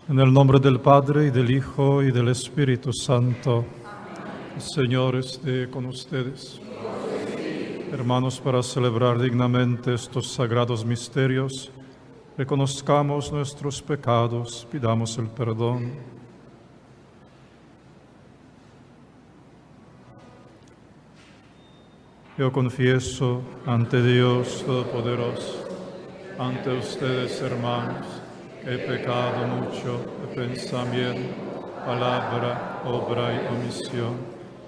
En el nombre del Padre, y del Hijo, y del Espíritu Santo. El Señor esté con ustedes. Hermanos, para celebrar dignamente estos sagrados misterios, reconozcamos nuestros pecados, pidamos el perdón. Yo confieso ante Dios Todopoderoso, ante ustedes, hermanos, que he pecado mucho de pensamiento, palabra, obra y omisión,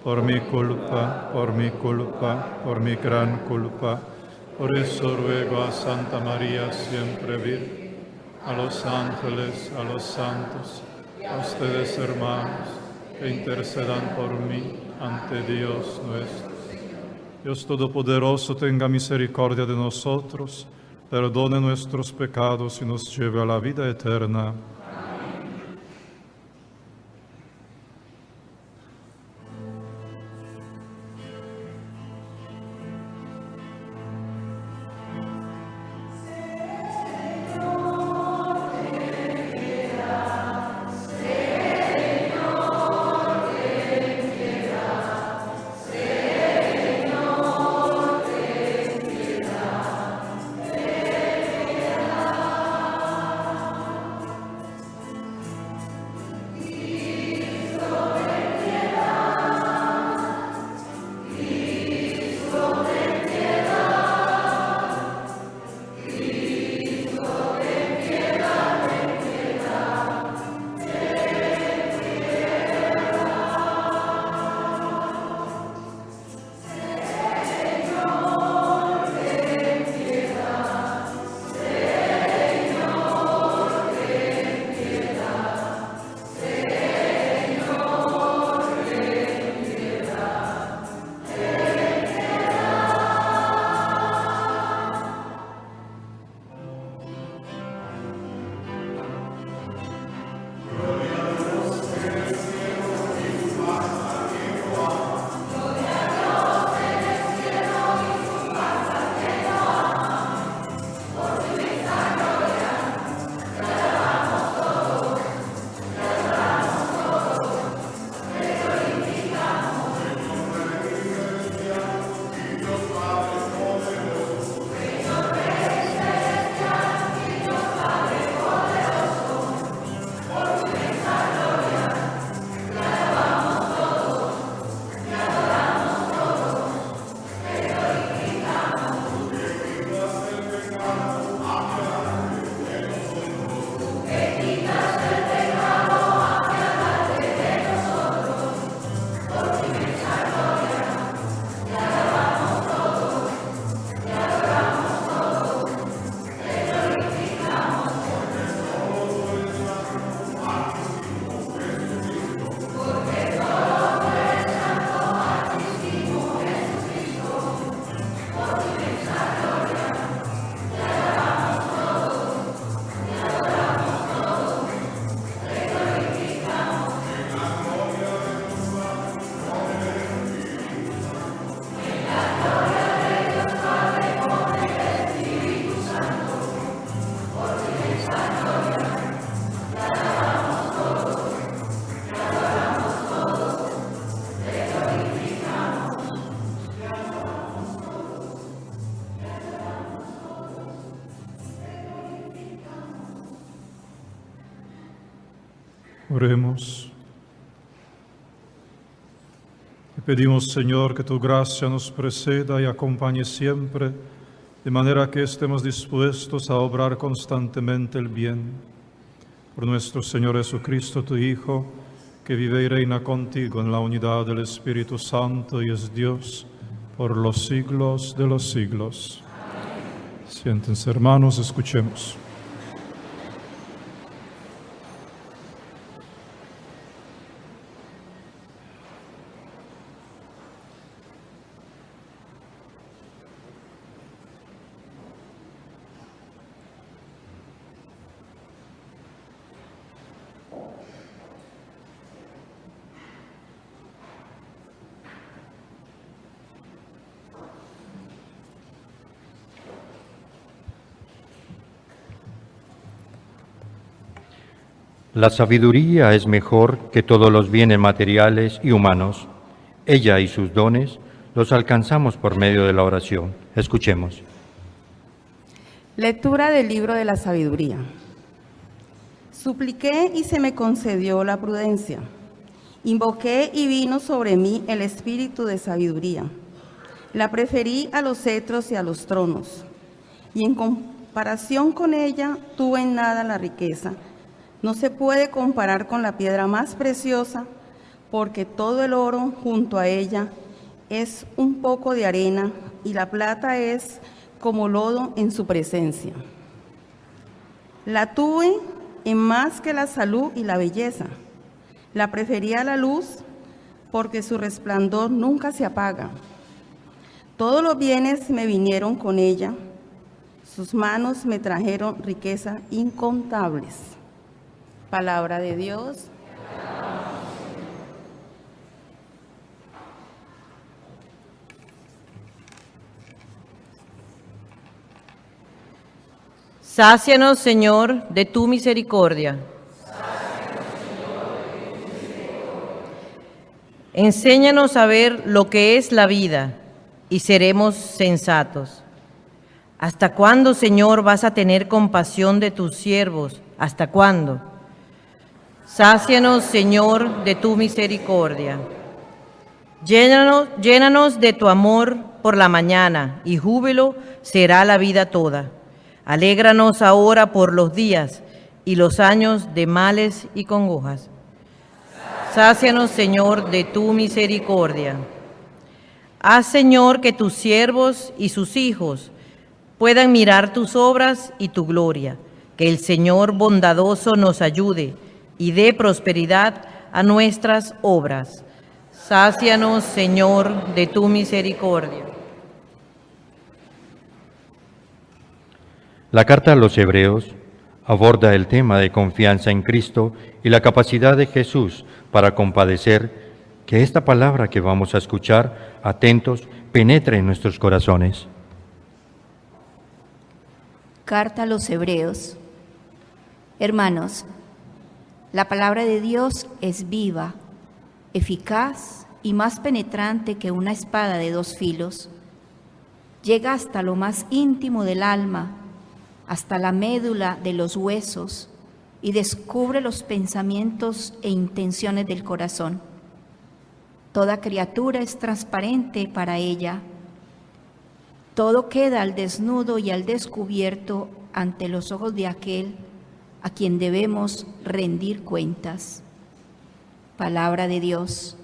por mi culpa, por mi gran culpa. Por eso ruego a Santa María, siempre Virgen, a los ángeles, a los santos, a ustedes, hermanos, que intercedan por mí ante Dios nuestro. Dios Todopoderoso tenga misericordia de nosotros, perdone nuestros pecados y nos lleve a la vida eterna. Oremos. Te pedimos, Señor, que tu gracia nos preceda y acompañe siempre, de manera que estemos dispuestos a obrar constantemente el bien. Por nuestro Señor Jesucristo, tu Hijo, que vive y reina contigo en la unidad del Espíritu Santo y es Dios por los siglos de los siglos. Siéntense, hermanos, escuchemos. La sabiduría es mejor que todos los bienes materiales y humanos. Ella y sus dones los alcanzamos por medio de la oración. Escuchemos. Lectura del libro de la sabiduría. Supliqué y se me concedió la prudencia. Invoqué y vino sobre mí el espíritu de sabiduría. La preferí a los cetros y a los tronos. Y en comparación con ella tuve en nada la riqueza. No se puede comparar con la piedra más preciosa, porque todo el oro junto a ella es un poco de arena y la plata es como lodo en su presencia. La tuve en más que la salud y la belleza. La preferí a la luz porque su resplandor nunca se apaga. Todos los bienes me vinieron con ella. Sus manos me trajeron riquezas incontables. Palabra de Dios. Sácianos, Señor, de tu misericordia. Enséñanos a ver lo que es la vida y seremos sensatos. ¿Hasta cuándo, Señor, vas a tener compasión de tus siervos? ¿Hasta cuándo? Sácianos, Señor, de tu misericordia. Llénanos de tu amor por la mañana, y júbilo será la vida toda. Alégranos ahora por los días y los años de males y congojas. Sácianos, Señor, de tu misericordia. Haz, Señor, que tus siervos y sus hijos puedan mirar tus obras y tu gloria. Que el Señor bondadoso nos ayude y dé prosperidad a nuestras obras. Sácianos, Señor, de tu misericordia. La carta a los Hebreos aborda el tema de confianza en Cristo y la capacidad de Jesús para compadecer. Que esta palabra que vamos a escuchar, atentos, penetre en nuestros corazones. Carta a los Hebreos. Hermanos, la palabra de Dios es viva, eficaz y más penetrante que una espada de dos filos. Llega hasta lo más íntimo del alma, hasta la médula de los huesos, y descubre los pensamientos e intenciones del corazón. Toda criatura es transparente para ella. Todo queda al desnudo y al descubierto ante los ojos de aquel a quien debemos rendir cuentas. Palabra de Dios.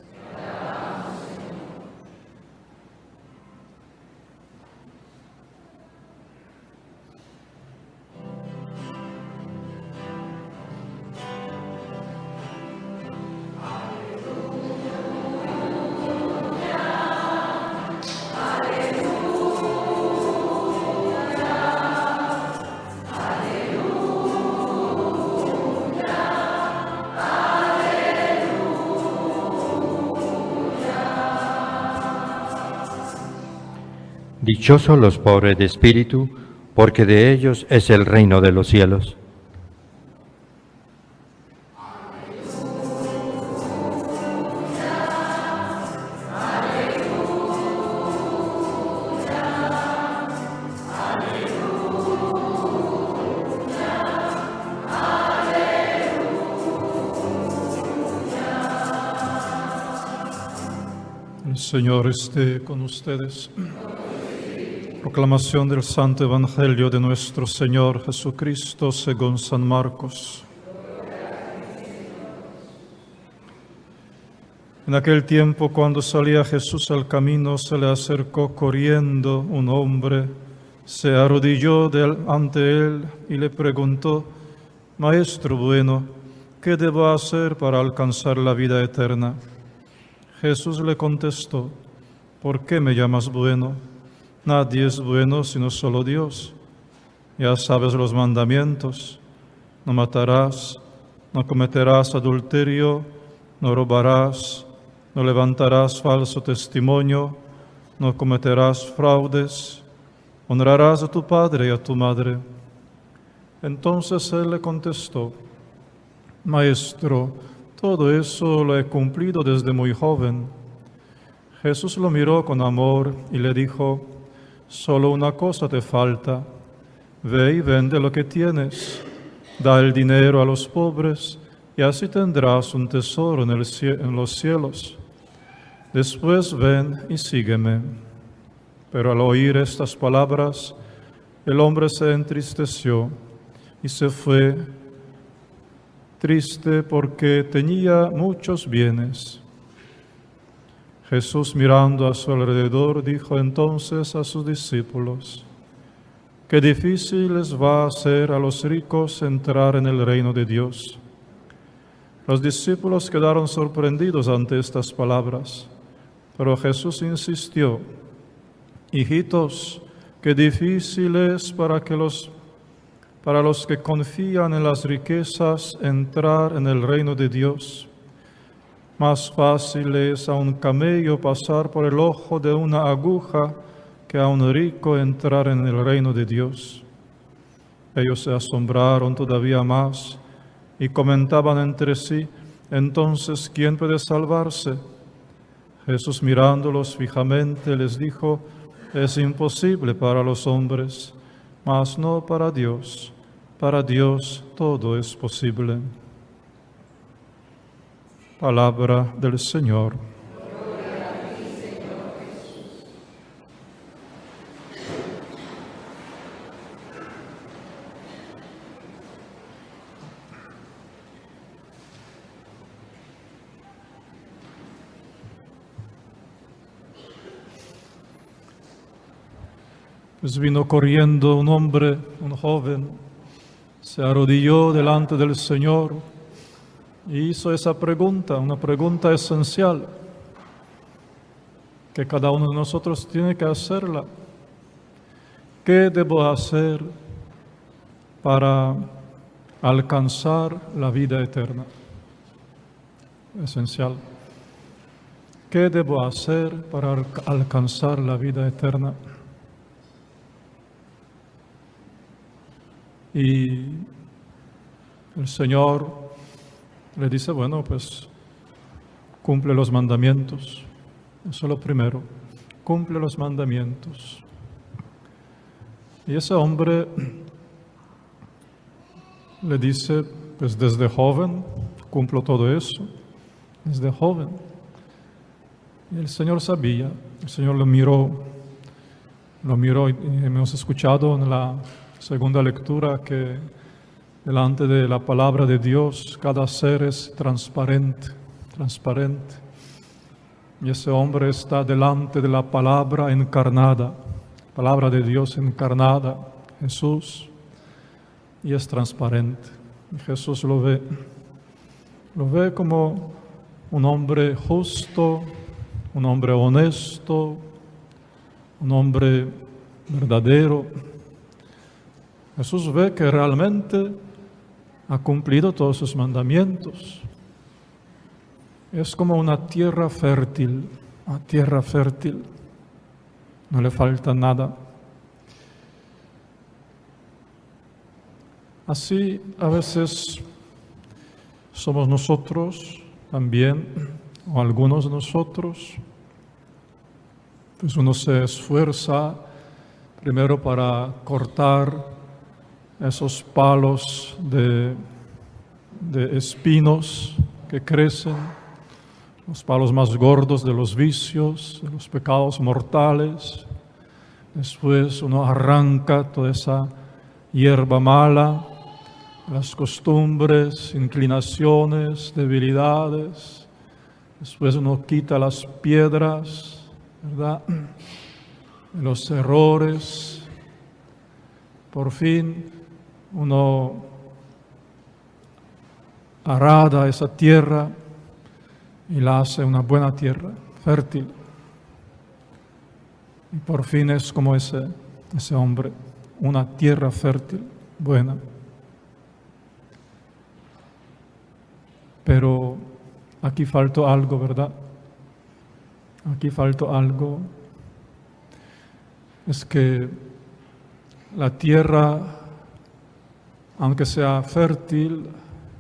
Dichosos los pobres de espíritu, porque de ellos es el reino de los cielos. El Señor esté con ustedes. Proclamación del Santo Evangelio de nuestro Señor Jesucristo según San Marcos. En aquel tiempo, cuando salía Jesús al camino, se le acercó corriendo un hombre, se arrodilló ante él y le preguntó: Maestro bueno, ¿qué debo hacer para alcanzar la vida eterna? Jesús le contestó: ¿Por qué me llamas bueno? Nadie es bueno sino solo Dios. Ya sabes los mandamientos: no matarás, no cometerás adulterio, no robarás, no levantarás falso testimonio, no cometerás fraudes, honrarás a tu padre y a tu madre. Entonces él le contestó: Maestro, todo eso lo he cumplido desde muy joven. Jesús lo miró con amor y le dijo, solo una cosa te falta. Ve y vende lo que tienes, da el dinero a los pobres y así tendrás un tesoro en los cielos. Después ven y sígueme. Pero al oír estas palabras, el hombre se entristeció y se fue triste porque tenía muchos bienes. Jesús, mirando a su alrededor, dijo entonces a sus discípulos, qué difícil les va a ser a los ricos entrar en el reino de Dios. Los discípulos quedaron sorprendidos ante estas palabras, pero Jesús insistió, hijitos, qué difícil es para los que confían en las riquezas entrar en el reino de Dios. Más fácil es a un camello pasar por el ojo de una aguja que a un rico entrar en el reino de Dios. Ellos se asombraron todavía más y comentaban entre sí, entonces, ¿quién puede salvarse? Jesús, mirándolos fijamente, les dijo, es imposible para los hombres, mas no para Dios. Para Dios todo es posible. Palabra del Señor. Gloria a ti, Señor Jesús. Pues vino corriendo un hombre, un joven, se arrodilló delante del Señor y hizo esa pregunta, una pregunta esencial, que cada uno de nosotros tiene que hacerla. ¿Qué debo hacer para alcanzar la vida eterna? Esencial. ¿Qué debo hacer para alcanzar la vida eterna? Y el Señor le dice, bueno, pues cumple los mandamientos. Eso es lo primero, cumple los mandamientos. Y ese hombre le dice, pues desde joven cumplo todo eso, desde joven. Y el Señor sabía, el Señor lo miró y hemos escuchado en la segunda lectura que delante de la palabra de Dios cada ser es transparente. Y ese hombre está delante de la palabra encarnada, palabra de Dios encarnada, Jesús, y es transparente. Y Jesús lo ve como un hombre justo, un hombre honesto, un hombre verdadero. Jesús ve que realmente ha cumplido todos sus mandamientos. Es como una tierra fértil, no le falta nada. Así a veces somos nosotros también, o algunos de nosotros, pues uno se esfuerza primero para cortar esos palos de espinos que crecen, los palos más gordos de los vicios, de los pecados mortales. Después uno arranca toda esa hierba mala, las costumbres, inclinaciones, debilidades. Después uno quita las piedras, ¿verdad?, los errores. Por fin uno arada esa tierra y la hace una buena tierra, fértil. Y por fin es como ese hombre, una tierra fértil, buena. Pero aquí faltó algo, ¿verdad? Aquí faltó algo. Es que la tierra, aunque sea fértil,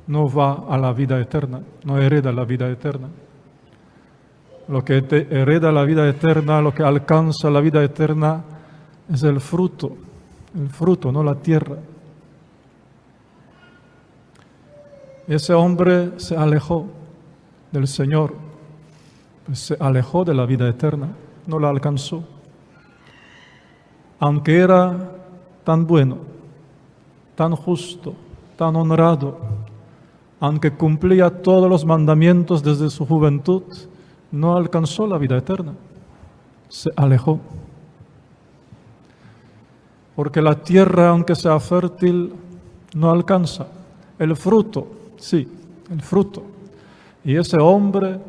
no va a la vida eterna, no hereda la vida eterna. Lo que te hereda la vida eterna, lo que alcanza la vida eterna, es el fruto, no la tierra. Ese hombre se alejó del Señor, pues se alejó de la vida eterna, no la alcanzó. Aunque era tan bueno, tan justo, tan honrado, aunque cumplía todos los mandamientos desde su juventud, no alcanzó la vida eterna, se alejó. Porque la tierra, aunque sea fértil, no alcanza. El fruto, sí, el fruto. Y ese hombre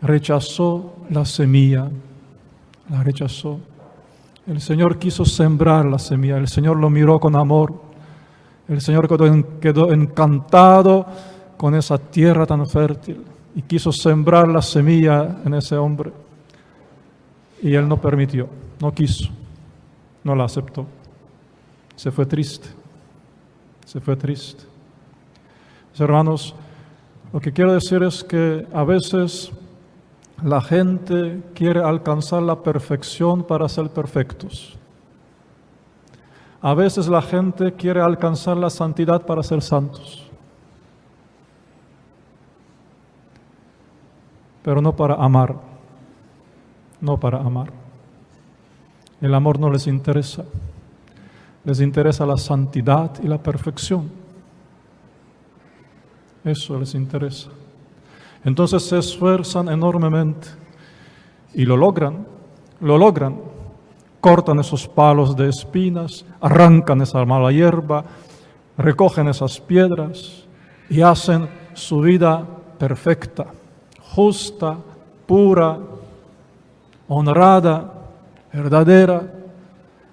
rechazó la semilla, la rechazó. El Señor quiso sembrar la semilla, el Señor lo miró con amor. El Señor quedó encantado con esa tierra tan fértil y quiso sembrar la semilla en ese hombre. Y él no permitió, no quiso, no la aceptó. Se fue triste, se fue triste. Mis hermanos, lo que quiero decir es que a veces la gente quiere alcanzar la perfección para ser perfectos. A veces la gente quiere alcanzar la santidad para ser santos. Pero no para amar, no para amar. El amor no les interesa la santidad y la perfección. Eso les interesa. Entonces se esfuerzan enormemente y lo logran. Cortan esos palos de espinas, arrancan esa mala hierba, recogen esas piedras y hacen su vida perfecta, justa, pura, honrada, verdadera.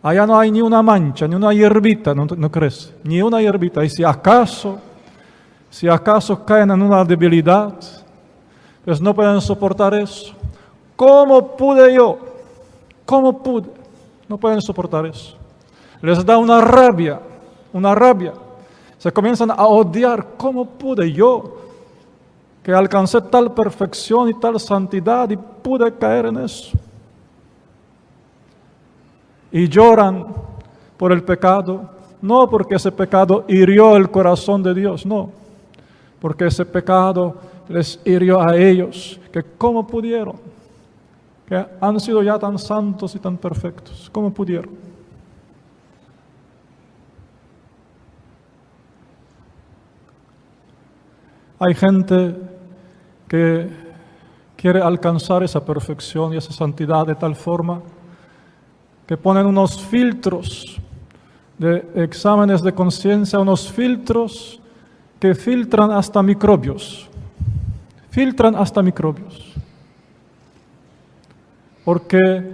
Allá no hay ni una mancha, ni una hierbita, no crece, ni una hierbita. Y si acaso caen en una debilidad, pues no pueden soportar eso. ¿Cómo pude yo? ¿Cómo pude? No pueden soportar eso. Les da una rabia. Se comienzan a odiar. ¿Cómo pude yo, que alcancé tal perfección y tal santidad, y pude caer en eso? Y lloran por el pecado, no porque ese pecado hirió el corazón de Dios, no, porque ese pecado les hirió a ellos, que cómo pudieron, que han sido ya tan santos y tan perfectos, cómo pudieron. Hay gente que quiere alcanzar esa perfección y esa santidad de tal forma que ponen unos filtros de exámenes de conciencia, unos filtros que filtran hasta microbios. Porque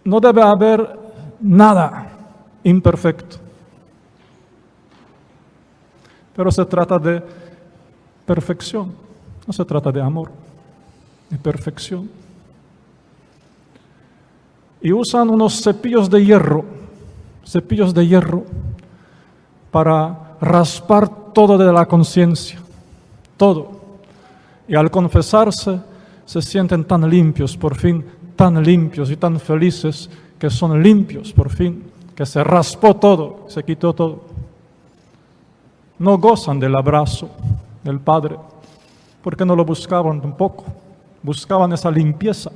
no debe haber nada imperfecto. Pero se trata de perfección, no se trata de amor, de perfección. Y usan unos cepillos de hierro para raspar todo de la conciencia, todo. Y al confesarse se sienten tan limpios, por fin, tan limpios y tan felices que son limpios, por fin, que se raspó todo, se quitó todo. No gozan del abrazo del Padre, porque no lo buscaban tampoco, buscaban esa limpieza.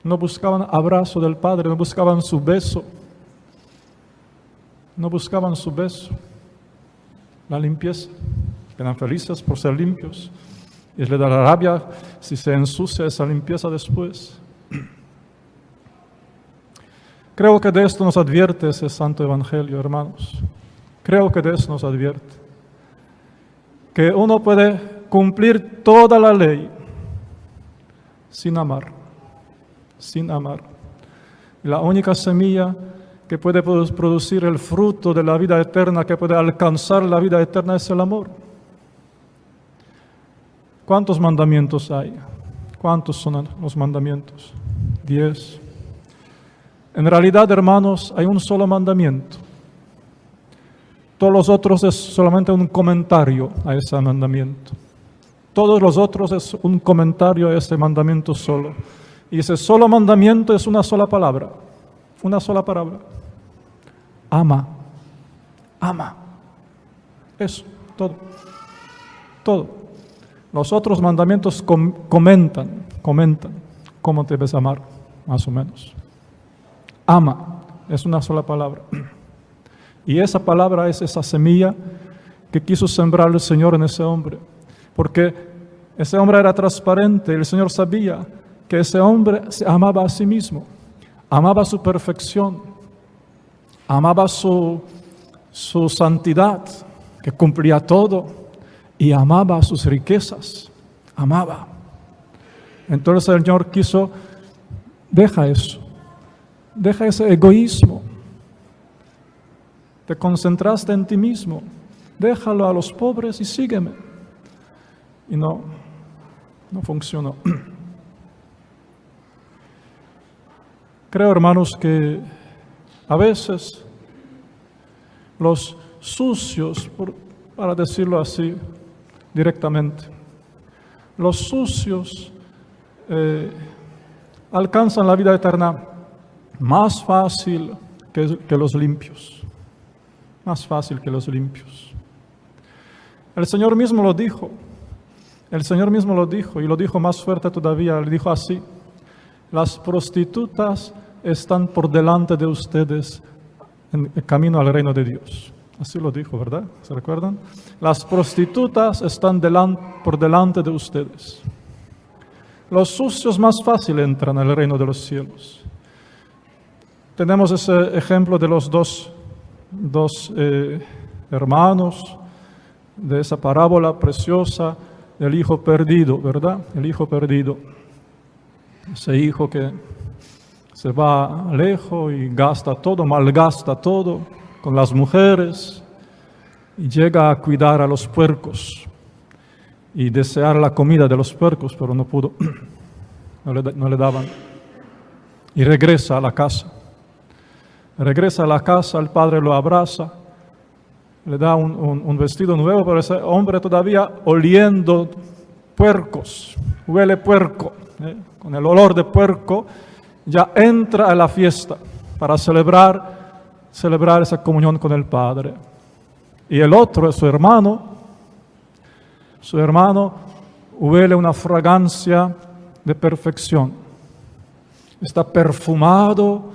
No buscaban abrazo del Padre, no buscaban su beso, la limpieza. Quedan felices por ser limpios y les da la rabia si se ensucia esa limpieza después. Creo que de esto nos advierte ese Santo Evangelio, hermanos. Creo que de eso nos advierte. Que uno puede cumplir toda la ley sin amar. La única semilla que puede producir el fruto de la vida eterna, que puede alcanzar la vida eterna, es el amor. ¿Cuántos mandamientos hay? ¿Cuántos son los mandamientos? 10. En realidad, hermanos, hay un solo mandamiento. Todos los otros es solamente un comentario a ese mandamiento. Todos los otros es un comentario a ese mandamiento solo. Y ese solo mandamiento es una sola palabra. Una sola palabra. Ama. Ama. Eso, todo. Todo. Los otros mandamientos comentan cómo debes amar, más o menos. Ama. Es una sola palabra. Y esa palabra es esa semilla que quiso sembrar el Señor en ese hombre. Porque ese hombre era transparente, el Señor sabía que ese hombre se amaba a sí mismo, amaba su perfección, amaba su santidad, que cumplía todo, y amaba sus riquezas, amaba. Entonces el Señor quiso, deja eso, deja ese egoísmo. Te concentraste en ti mismo, déjalo a los pobres y sígueme. Y no funcionó. Creo, hermanos, que a veces los sucios, para decirlo así directamente, los sucios alcanzan la vida eterna más fácil que los limpios. Más fácil que los limpios. El Señor mismo lo dijo. El Señor mismo lo dijo y lo dijo más fuerte todavía. Le dijo así: las prostitutas están por delante de ustedes en el camino al reino de Dios. Así lo dijo, ¿verdad? ¿Se recuerdan? Las prostitutas están por delante de ustedes. Los sucios más fácil entran al reino de los cielos. Tenemos ese ejemplo de los dos hermanos, de esa parábola preciosa del hijo perdido, ¿verdad? El hijo perdido. Ese hijo que se va lejos y gasta todo, malgasta todo con las mujeres y llega a cuidar a los puercos y desear la comida de los puercos, pero no pudo, no le daban. Y regresa a la casa. Regresa a la casa, el padre lo abraza, le da un vestido nuevo, pero ese hombre todavía oliendo puercos, huele puerco, con el olor de puerco, ya entra a la fiesta para celebrar esa comunión con el Padre. Y el otro, su hermano huele una fragancia de perfección, está perfumado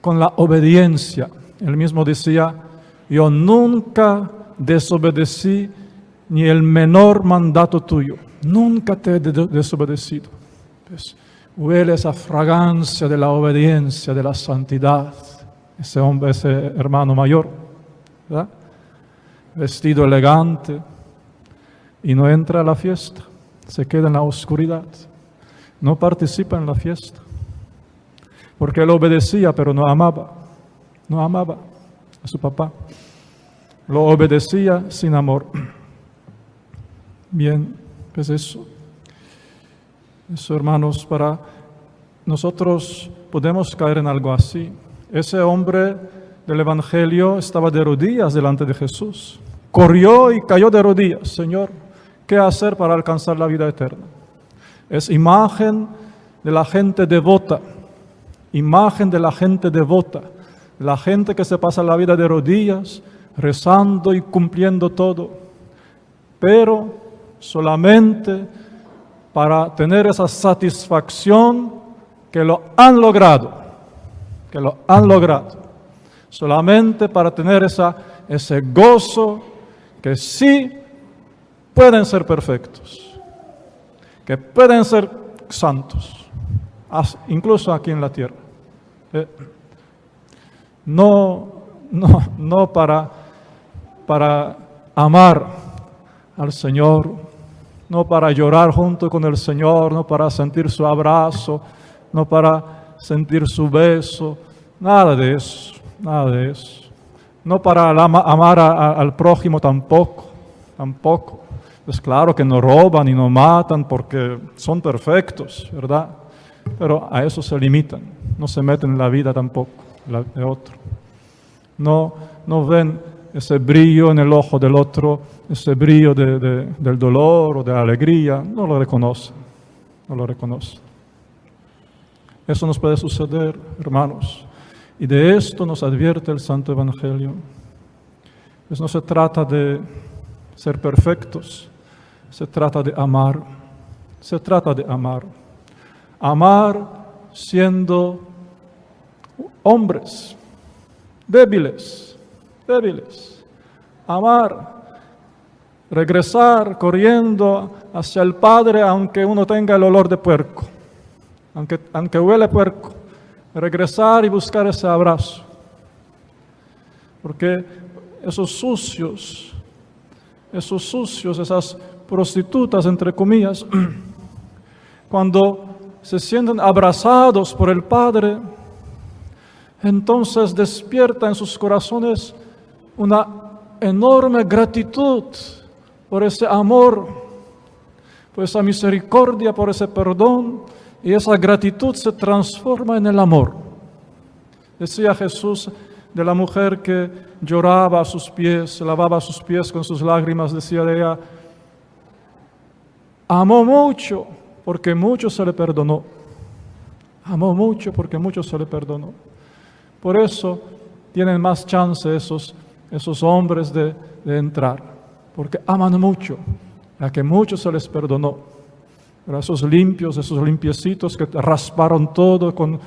con la obediencia. Él mismo decía: yo nunca desobedecí ni el menor mandato tuyo, nunca te he desobedecido. Pues, huele esa fragancia de la obediencia, de la santidad, ese hombre, ese hermano mayor, ¿verdad? Vestido elegante, y no entra a la fiesta, se queda en la oscuridad, no participa en la fiesta. Porque él obedecía, pero no amaba a su papá. Lo obedecía sin amor. Bien, pues eso, hermanos, para nosotros podemos caer en algo así. Ese hombre del Evangelio estaba de rodillas delante de Jesús. Corrió y cayó de rodillas. Señor, ¿qué hacer para alcanzar la vida eterna? Es imagen de la gente devota. Imagen de la gente devota, la gente que se pasa la vida de rodillas, rezando y cumpliendo todo, pero solamente para tener esa satisfacción que lo han logrado, solamente para tener ese gozo que sí pueden ser perfectos, que pueden ser santos, incluso aquí en la tierra. No para amar al Señor, no para llorar junto con el Señor, no para sentir su abrazo, no para sentir su beso, nada de eso. No para amar al prójimo tampoco. Es claro que no roban y no matan porque son perfectos, ¿verdad? Pero a eso se limitan, no se meten en la vida tampoco de otro. No ven ese brillo en el ojo del otro, ese brillo del dolor o de la alegría, no lo reconoce, no lo reconoce. Eso nos puede suceder, hermanos, y de esto nos advierte el Santo Evangelio. Pues no se trata de ser perfectos, se trata de amar, se trata de amar. Amar siendo hombres, débiles. Amar, regresar corriendo hacia el Padre aunque uno tenga el olor de puerco, aunque huele puerco, regresar y buscar ese abrazo. Porque esos sucios, esas prostitutas, entre comillas, cuando se sienten abrazados por el Padre, entonces despierta en sus corazones una enorme gratitud por ese amor, por esa misericordia, por ese perdón, y esa gratitud se transforma en el amor. Decía Jesús de la mujer que lloraba a sus pies, lavaba sus pies con sus lágrimas, decía de ella, amó mucho porque mucho se le perdonó. Amó mucho porque mucho se le perdonó. Por eso tienen más chance esos hombres de entrar, porque aman mucho, a que mucho se les perdonó. Pero esos limpios, esos limpiecitos que rasparon todo con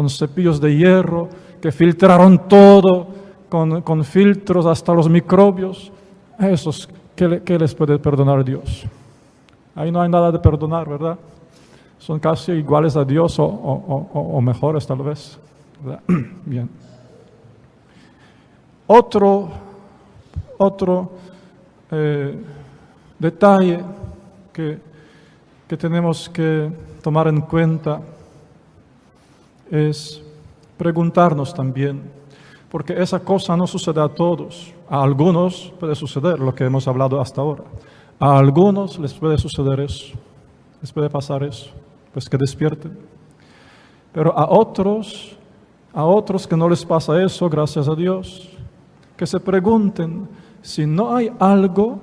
cepillos de hierro, que filtraron todo con filtros hasta los microbios, a esos, ¿qué les puede perdonar Dios? Ahí no hay nada de perdonar, ¿verdad? Son casi iguales a Dios o mejores tal vez, ¿verdad? Bien. Otro detalle que tenemos que tomar en cuenta es preguntarnos también, porque esa cosa no sucede a todos. A algunos puede suceder lo que hemos hablado hasta ahora. A algunos les puede suceder eso, les puede pasar eso, pues que despierten. Pero a otros que no les pasa eso, gracias a Dios, que se pregunten si no hay algo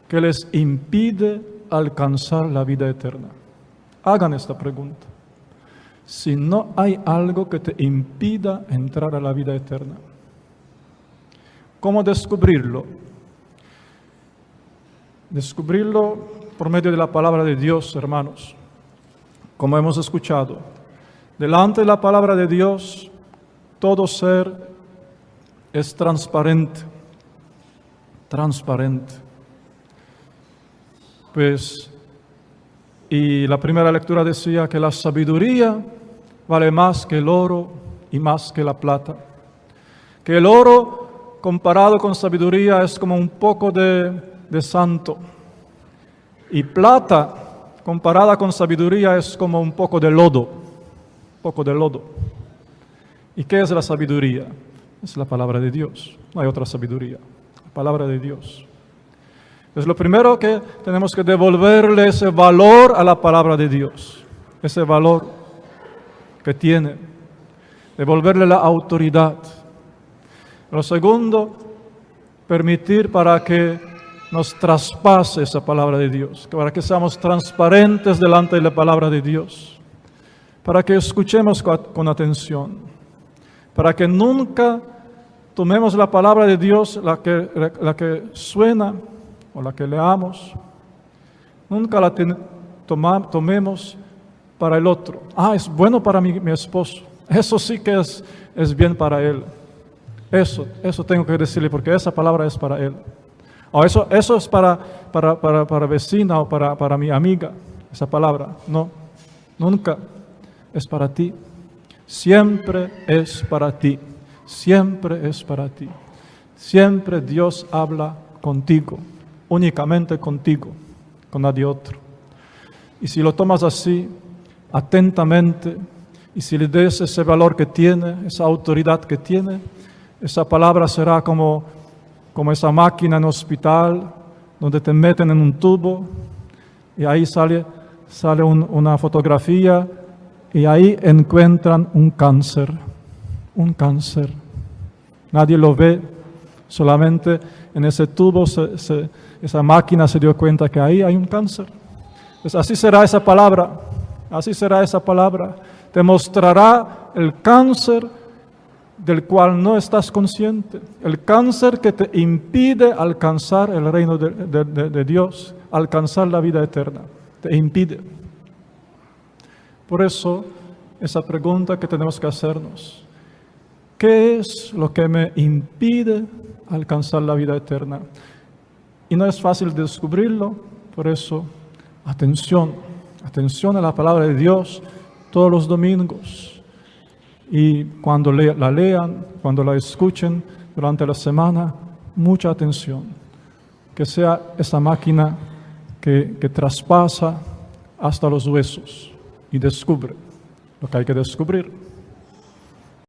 que les impide alcanzar la vida eterna. Hagan esta pregunta. Si no hay algo que te impida entrar a la vida eterna. ¿Cómo descubrirlo? Descubrirlo por medio de la palabra de Dios, hermanos. Como hemos escuchado, delante de la palabra de Dios, todo ser es transparente. Transparente. Pues, y la primera lectura decía que la sabiduría vale más que el oro y más que la plata. Que el oro comparado con sabiduría es como un poco de santo. Y plata comparada con sabiduría es como un poco de lodo. Un poco de lodo. ¿Y qué es la sabiduría? Es la palabra de Dios. No hay otra sabiduría. La palabra de Dios. Es lo primero que tenemos que devolverle ese valor a la palabra de Dios. Ese valor que tiene, devolverle la autoridad. Lo segundo, permitir para que nos traspase esa palabra de Dios, para que seamos transparentes delante de la palabra de Dios, para que escuchemos con atención, para que nunca tomemos la palabra de Dios, la que suena o la que leamos, nunca la tomemos para el otro. Es bueno para mi esposo. Eso sí que es bien para él. Eso tengo que decirle porque esa palabra es para él. O eso es para vecina o para mi amiga. Esa palabra. No, nunca es para ti. Siempre es para ti. Siempre es para ti. Siempre Dios habla contigo. Únicamente contigo. Con nadie otro. Y si lo tomas así, atentamente, y si le des ese valor que tiene, esa autoridad que tiene, esa palabra será como esa máquina en hospital, donde te meten en un tubo, y ahí sale una fotografía, y ahí encuentran un cáncer. Nadie lo ve, Solamente en ese tubo esa máquina se dio cuenta que ahí hay un cáncer. Pues así será esa palabra, así será esa palabra. Te mostrará el cáncer del cual no estás consciente, el cáncer que te impide alcanzar el reino de Dios, alcanzar la vida eterna, te impide. Por eso, esa pregunta que tenemos que hacernos, ¿qué es lo que me impide alcanzar la vida eterna? Y no es fácil descubrirlo, por eso, atención a la palabra de Dios todos los domingos. Y cuando la lean, cuando la escuchen durante la semana, mucha atención. Que sea esa máquina que traspasa hasta los huesos y descubre lo que hay que descubrir.